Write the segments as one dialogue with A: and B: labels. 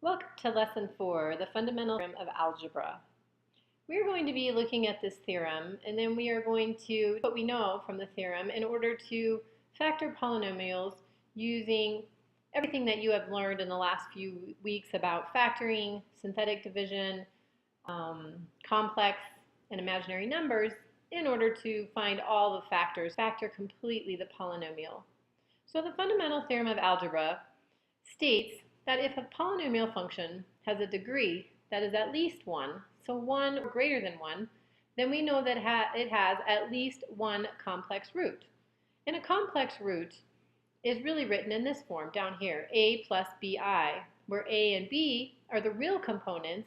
A: Welcome to Lesson 4, the Fundamental Theorem of Algebra. We're going to be looking at this theorem, and then we are going to what we know from the theorem in order to factor polynomials using everything that you have learned in the last few weeks about factoring, synthetic division, complex and imaginary numbers in order to find all the factors, factor completely the polynomial. So the Fundamental Theorem of Algebra states that if a polynomial function has a degree that is at least 1, so 1 or greater than 1, then we know that it has at least one complex root. And a complex root is really written in this form down here, a plus bi, where a and b are the real components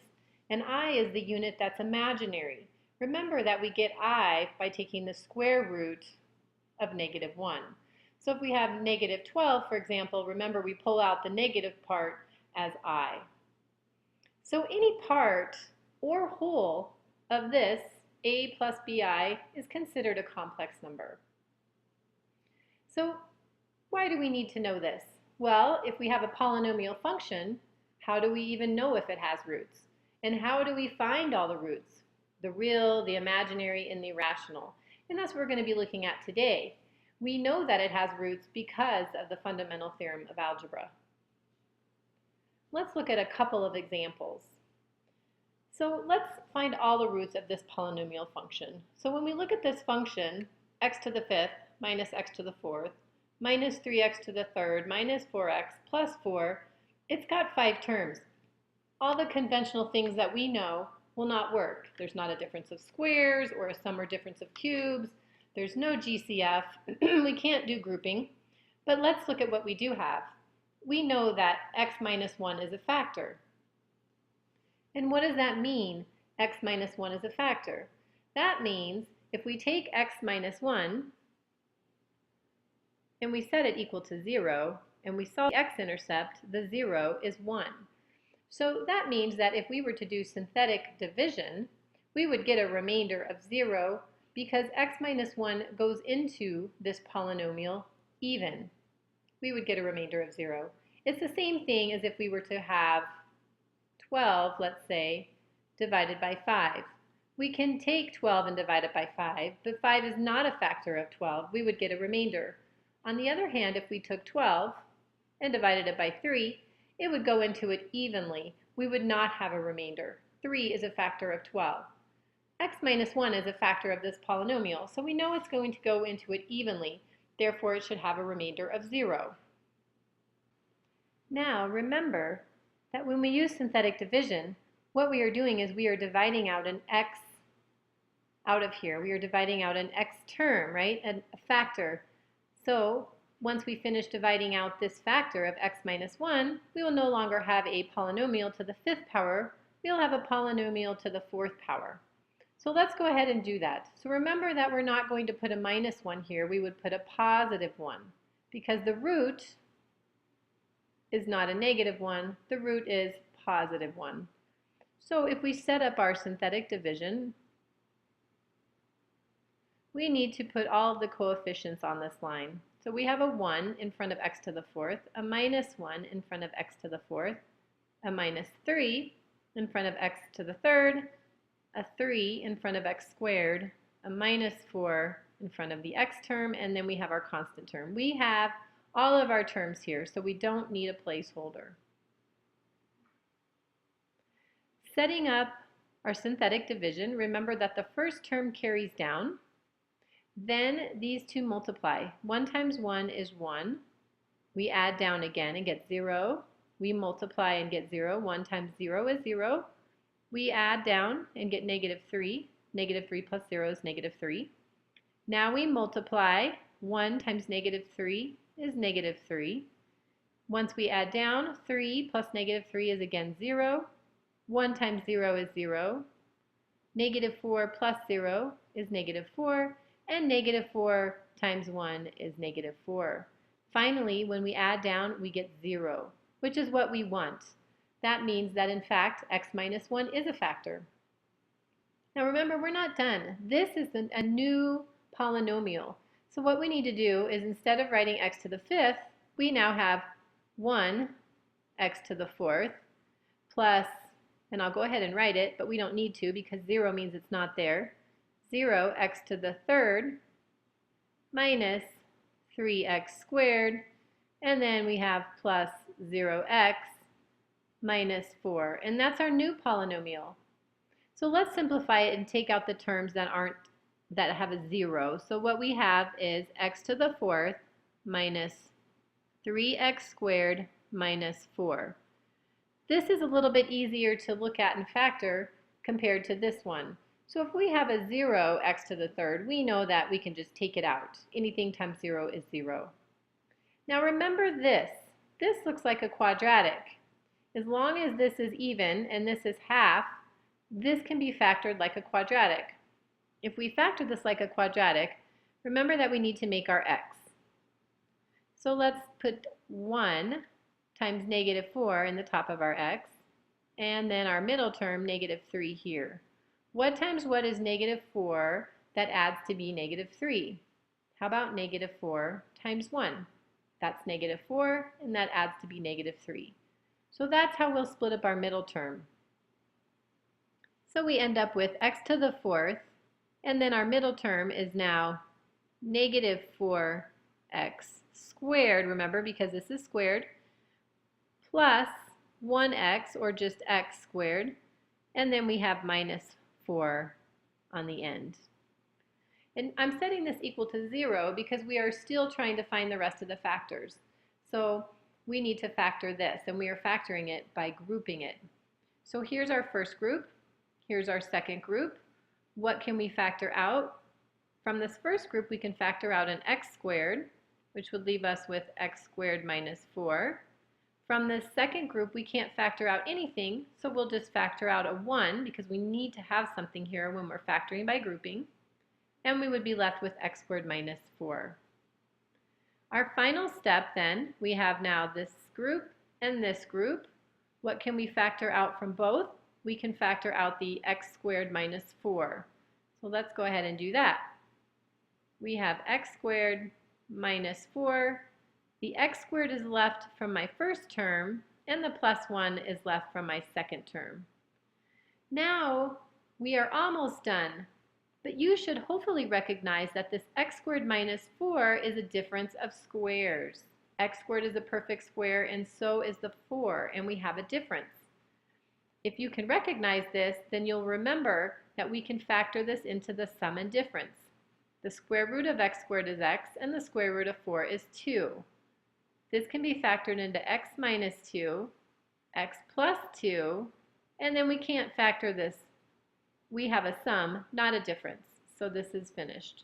A: and I is the unit that's imaginary. Remember that we get I by taking the square root of -1. So if we have -12, for example, remember we pull out the negative part as I. So any part or whole of this a plus bi is considered a complex number. So why do we need to know this? Well, if we have a polynomial function, how do we even know if it has roots? And how do we find all the roots? The real, the imaginary, and the irrational. And that's what we're going to be looking at today. We know that it has roots because of the fundamental theorem of algebra. Let's look at a couple of examples. So let's find all the roots of this polynomial function. So when we look at this function, x to the 5th minus x to the 4th minus 3x to the 3rd minus 4x plus 4, it's got 5 terms. All the conventional things that we know will not work. There's not a difference of squares or a sum or difference of cubes. There's no GCF. We can't do grouping. But let's look at what we do have. We know that x minus 1 is a factor. And what does that mean, x minus 1 is a factor? That means if we take x minus 1 and we set it equal to 0 and we solve the x-intercept, the 0 is 1. So that means that if we were to do synthetic division, we would get a remainder of 0 because x minus 1 goes into this polynomial even. We would get a remainder of 0. It's the same thing as if we were to have 12, let's say, divided by 5. We can take 12 and divide it by 5, but 5 is not a factor of 12. We would get a remainder. On the other hand, if we took 12 and divided it by 3, it would go into it evenly. We would not have a remainder. 3 is a factor of 12. X minus 1 is a factor of this polynomial, so we know it's going to go into it evenly. Therefore, it should have a remainder of 0. Now, remember that when we use synthetic division, what we are doing is we are dividing out an x out of here. We are dividing out an x term, right? A factor. So once we finish dividing out this factor of x minus 1, we will no longer have a polynomial to the 5th power. We'll have a polynomial to the 4th power. So let's go ahead and do that. So remember that we're not going to put a minus 1 here. We would put a positive 1 because the root is not a -1. The root is positive 1. So if we set up our synthetic division, we need to put all of the coefficients on this line. So we have a 1 in front of x to the 4th, a minus 1 in front of x to the 4th, a minus 3 in front of x to the 3rd, a 3 in front of x squared, a minus 4 in front of the x term, and then we have our constant term. We have all of our terms here, so we don't need a placeholder. Setting up our synthetic division, remember that the first term carries down. Then these two multiply. 1 times 1 is 1. We add down again and get 0. We multiply and get 0. 1 times 0 is 0. We add down and get -3. -3 plus 0 is -3. Now we multiply. 1 times -3 is -3. Once we add down, 3 plus -3 is again 0. 1 times 0 is 0. -4 plus 0 is -4. And -4 times 1 is -4. Finally, when we add down, we get 0, which is what we want. That means that, in fact, x minus 1 is a factor. Now remember, we're not done. This is a new polynomial. So what we need to do is instead of writing x to the 5th, we now have 1 x to the 4th plus, and I'll go ahead and write it, but we don't need to because 0 means it's not there, 0x to the third minus 3x squared, and then we have plus 0x minus 4, and that's our new polynomial. So let's simplify it and take out the terms that have a 0. So what we have is x to the fourth minus 3x squared minus 4. This is a little bit easier to look at and factor compared to this one. So if we have a 0 x to the third, we know that we can just take it out. Anything times 0 is 0. Now remember this. This looks like a quadratic. As long as this is even and this is half, this can be factored like a quadratic. If we factor this like a quadratic, remember that we need to make our x. So let's put 1 times negative 4 in the top of our x, and then our middle term, negative 3 here. What times what is negative 4 that adds to be negative 3? How about negative 4 times 1? That's negative 4, and that adds to be negative 3. So that's how we'll split up our middle term. So we end up with x to the fourth, and then our middle term is now negative 4x squared, remember, because this is squared, plus 1x, or just x squared, and then we have minus 4 on the end. And I'm setting this equal to 0 because we are still trying to find the rest of the factors. So we need to factor this, and we are factoring it by grouping it. So here's our first group. Here's our second group. What can we factor out? From this first group, we can factor out an x squared, which would leave us with x squared minus 4. From this second group, we can't factor out anything, so we'll just factor out a 1 because we need to have something here when we're factoring by grouping. And we would be left with x squared minus 4. Our final step then, we have now this group and this group. What can we factor out from both? We can factor out the x squared minus 4. So let's go ahead and do that. We have x squared minus 4. The x squared is left from my first term, and the plus 1 is left from my second term. Now we are almost done, but you should hopefully recognize that this x squared minus 4 is a difference of squares. X squared is a perfect square, and so is the 4, and we have a difference. If you can recognize this, then you'll remember that we can factor this into the sum and difference. The square root of x squared is x, and the square root of 4 is 2. This can be factored into x minus 2, x plus 2, and then we can't factor this. We have a sum, not a difference, so this is finished.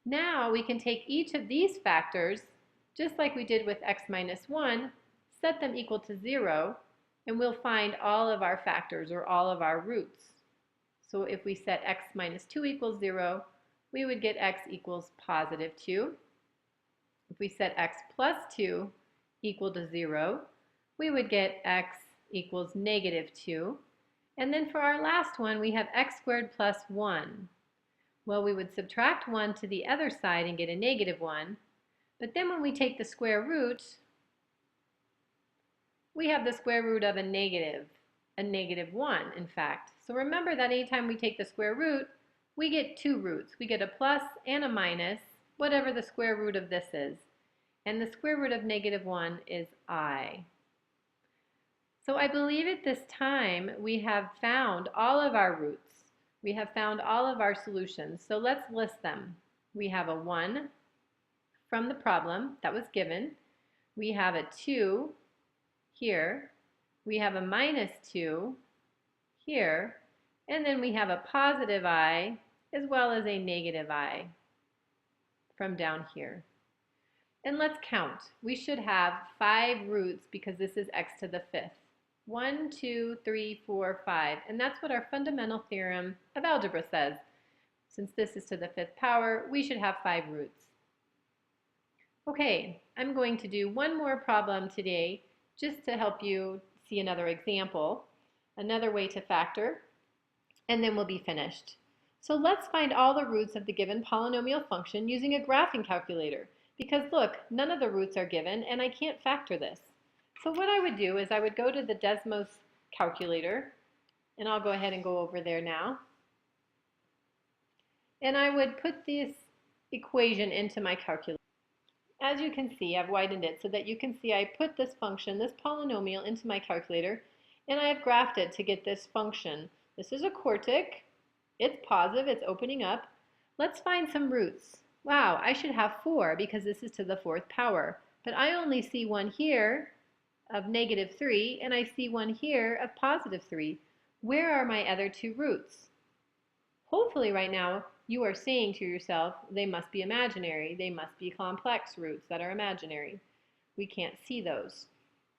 A: Now we can take each of these factors, just like we did with x minus 1, set them equal to 0, and we'll find all of our factors, or all of our roots. So if we set x minus 2 equals 0, we would get x equals positive 2. If we set x plus 2 equal to 0, we would get x equals negative 2. And then for our last one, we have x squared plus 1. Well, we would subtract 1 to the other side and get a negative 1. But then when we take the square root, we have the square root of a negative 1, in fact. So remember that anytime we take the square root, we get two roots. We get a plus and a minus, whatever the square root of this is. And the square root of negative 1 is I. So I believe at this time we have found all of our roots. We have found all of our solutions. So let's list them. We have a 1 from the problem that was given. We have a 2 here. We have a minus 2 here. And then we have a positive I as well as a negative I from down here. And let's count. We should have 5 roots because this is x to the 5th. 1, 2, 3, 4, 5. And that's what our fundamental theorem of algebra says. Since this is to the 5th power, we should have 5 roots. Okay, I'm going to do one more problem today just to help you see another example, another way to factor, and then we'll be finished. So let's find all the roots of the given polynomial function using a graphing calculator. Because look, none of the roots are given and I can't factor this. So what I would do is I would go to the Desmos calculator, and I'll go ahead and go over there now. And I would put this equation into my calculator. As you can see, I've widened it so that you can see I put this function, this polynomial, into my calculator, and I have graphed it to get this function. This is a quartic. It's positive. It's opening up. Let's find some roots. Wow, I should have 4 because this is to the 4th power. But I only see one here of -3, and I see one here of +3. Where are my other 2 roots? Hopefully right now you are saying to yourself, they must be imaginary. They must be complex roots that are imaginary. We can't see those.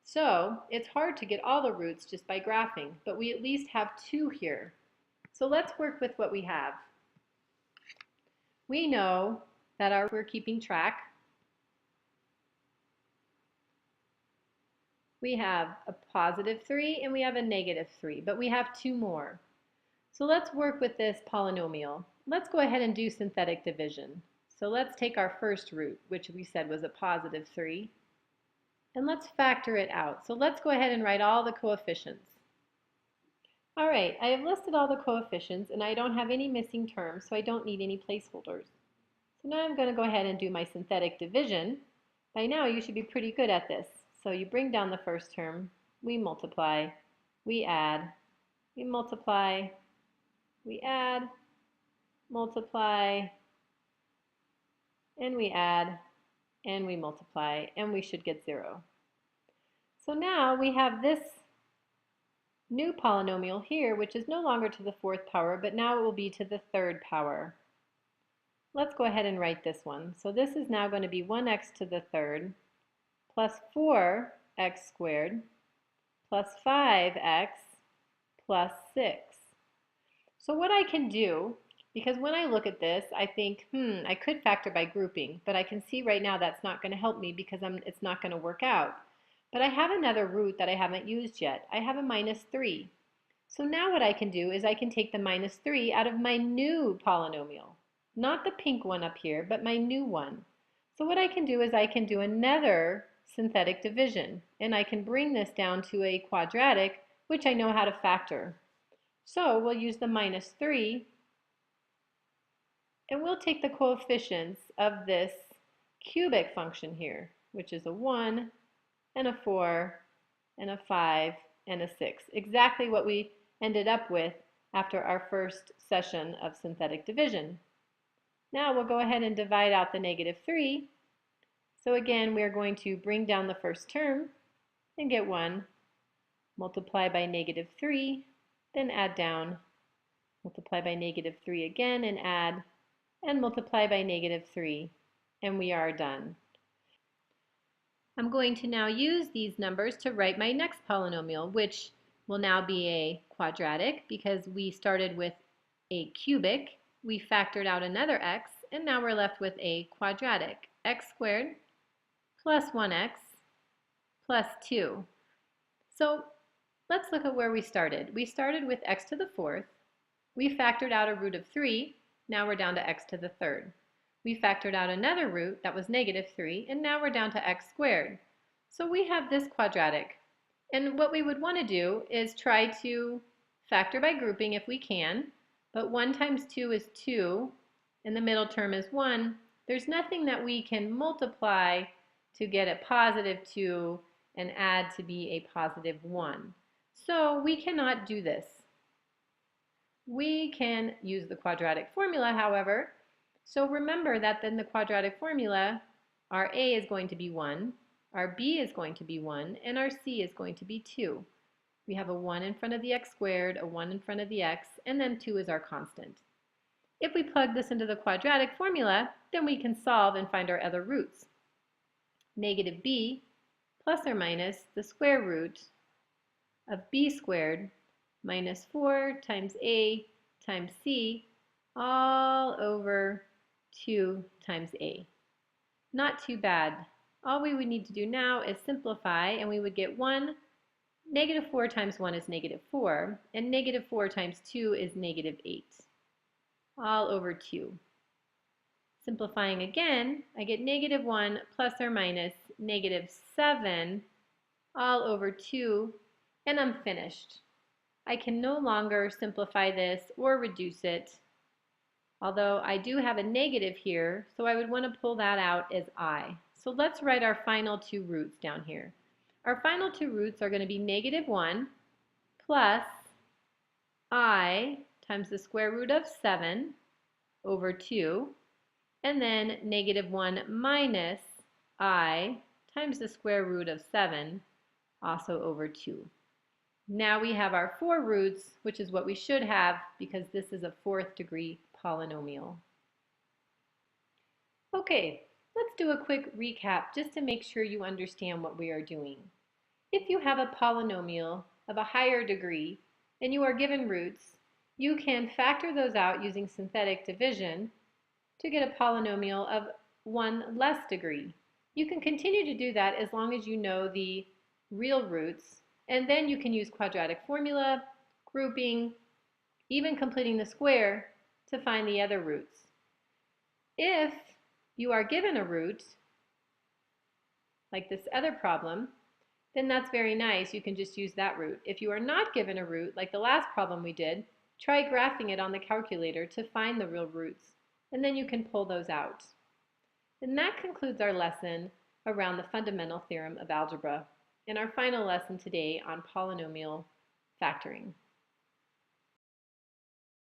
A: So it's hard to get all the roots just by graphing, but we at least have 2 here. So let's work with what we have. We know that we're keeping track. We have a +3 and we have a -3, but we have 2 more. So let's work with this polynomial. Let's go ahead and do synthetic division. So let's take our first root, which we said was a +3, and let's factor it out. So let's go ahead and write all the coefficients. All right, I have listed all the coefficients and I don't have any missing terms, so I don't need any placeholders. So now I'm going to go ahead and do my synthetic division. By now you should be pretty good at this. So you bring down the first term, we multiply, we add, we multiply, we add, multiply, and we add, and we multiply, and we should get 0. So now we have this new polynomial here, which is no longer to the 4th power, but now it will be to the 3rd power. Let's go ahead and write this one. So this is now going to be 1x to the 3rd plus 4x squared plus 5x plus 6. So what I can do, because when I look at this, I think, I could factor by grouping, but I can see right now that's not going to help me because it's not going to work out. But I have another root that I haven't used yet. I have a -3. So now what I can do is I can take the -3 out of my new polynomial. Not the pink one up here, but my new one. So what I can do is I can do another synthetic division, and I can bring this down to a quadratic, which I know how to factor. So we'll use the -3, and we'll take the coefficients of this cubic function here, which is a 1 and a 4 and a 5 and a 6. Exactly what we ended up with after our first session of synthetic division. Now we'll go ahead and divide out the -3. So again, we're going to bring down the first term and get 1, multiply by -3, then add down, multiply by -3 again and add, and multiply by -3, and we are done. I'm going to now use these numbers to write my next polynomial, which will now be a quadratic because we started with a cubic, we factored out another x, and now we're left with a quadratic, x squared plus 1x plus 2. So let's look at where we started. We started with x to the 4th. We factored out a root of 3. Now we're down to x to the 3rd. We factored out another root that was -3, and now we're down to x squared. So we have this quadratic. And what we would want to do is try to factor by grouping if we can. But 1 times 2 is 2, and the middle term is 1. There's nothing that we can multiply to get a +2 and add to be a +1. So we cannot do this. We can use the quadratic formula, however. So remember that in the quadratic formula, our a is going to be 1, our b is going to be 1, and our c is going to be 2. We have a 1 in front of the x squared, a 1 in front of the x, and then 2 is our constant. If we plug this into the quadratic formula, then we can solve and find our other roots. -b plus or minus the square root of b squared minus 4 times a times c all over 2 times a. Not too bad. All we would need to do now is simplify, and we would get 1. -4 times 1 is -4, and -4 times 2 is -8, all over 2. Simplifying again, I get -1 plus or minus -7, all over 2, and I'm finished. I can no longer simplify this or reduce it, although I do have a negative here, so I would want to pull that out as I. So let's write our final two roots down here. Our final two roots are going to be -1 plus I times the square root of 7 over 2, and then -1 minus I times the square root of 7, also over 2. Now we have our 4 roots, which is what we should have because this is a 4th degree polynomial. Okay, let's do a quick recap just to make sure you understand what we are doing. If you have a polynomial of a higher degree and you are given roots, you can factor those out using synthetic division to get a polynomial of 1 less degree. You can continue to do that as long as you know the real roots, and then you can use quadratic formula, grouping, even completing the square to find the other roots. If you are given a root, like this other problem, then that's very nice. You can just use that root. If you are not given a root, like the last problem we did, try graphing it on the calculator to find the real roots, and then you can pull those out. And that concludes our lesson around the fundamental theorem of algebra and our final lesson today on polynomial factoring.